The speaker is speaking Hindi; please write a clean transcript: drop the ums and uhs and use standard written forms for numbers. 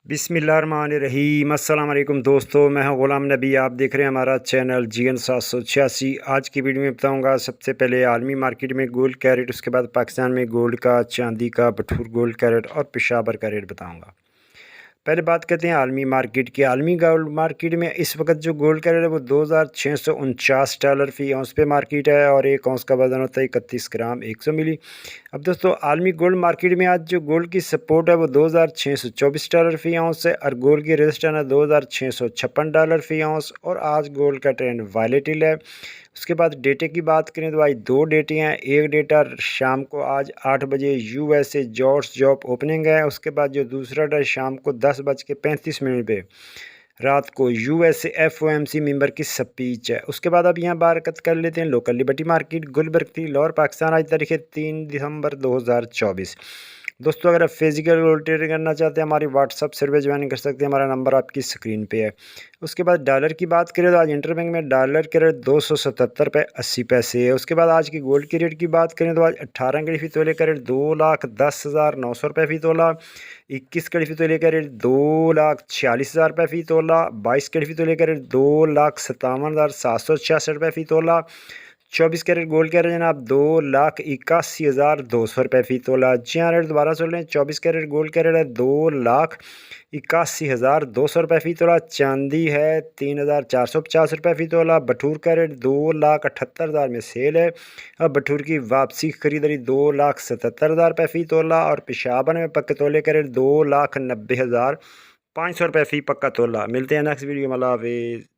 बिस्मिल्लाहिर्रहमानिर्रहीम। अस्सलाम वालेकुम दोस्तों, मैं हूं ग़ुलाम नबी। आप देख रहे हैं हमारा चैनल GN 786। आज की वीडियो में बताऊंगा सबसे पहले आलमी मार्केट में गोल्ड का रेट, उसके बाद पाकिस्तान में गोल्ड का, चांदी का, बटूर गोल्ड का रेट और पेशावर का रेट बताऊंगा। पहले बात करते हैं आलमी मार्केट की। आलमी गोल्ड मार्केट में इस वक्त जो गोल्ड का रेट है वो $2649 फ़ी औंस पे मार्केट है और एक औंस का वज़न होता है 31 ग्राम 100 मिली। अब दोस्तों आलमी गोल्ड मार्केट में आज जो गोल्ड की सपोर्ट है वो $2624 फ़ी औंस है और गोल्ड की रेजिस्टेंस है $2656 फ़ी औंस। और आज गोल्ड का ट्रेंड वायलेटिल है। उसके बाद डेटे की बात करें तो आज दो डेटे हैं। एक डेटा शाम को आज 8 बजे USA जॉर्ज जॉब ओपनिंग है। उसके बाद जो दूसरा डेटा शाम को 10:35 पे रात को USA FOMC मेंबर की स्पीच है। उसके बाद अब यहाँ बात कर लेते हैं लोकल लिबर्टी मार्केट गुलबर्ग थी लाहौर पाकिस्तान। आज तारीख है 3 दिसंबर 2024। दोस्तों अगर आप फिजिकल गोल्ड ट्रेड करना चाहते हैं हमारी व्हाट्सअप सर्विस ज्वाइन कर सकते हैं। हमारा नंबर आपकी स्क्रीन पे है। उसके बाद डॉलर की बात करें तो आज इंटरबैंक में डॉलर के रेट 277 रुपये 80 पैसे है। उसके बाद आज की गोल्ड की रेट की बात करें तो आज 18 कड़ी फी तोले का रेट 2,10,900 रुपये फ़ी तोला। 21 कड़ी फी तोले का रेट 2,46,000 रुपये फ़ी तोला। 22 कड़ी फी तोले का रेट 2,57,766 रुपये फ़ी तोला। 24 कैरेट गोल्ड का रेट जनाब 2,81,200 रुपये फ़ी तोला। जी हाँ, रेट दोबारा सुन लें। 24 कैरेट गोल्ड का रेट है 2,81,200 रुपये फ़ी तोला। चांदी है 3,450 रुपये फ़ी तोला। बटूर का रेट 2,78,000 में सेल है। अब बटूर की वापसी खरीदारी 2,77,000 रुपये फ़ी तोला। और पेशावर में पक्के तोले का रेट 2,90,500 रुपये फ़ी पक्का तोला। मिलते हैं नेक्स्ट वीडियो में। अल्लाह हाफिज़।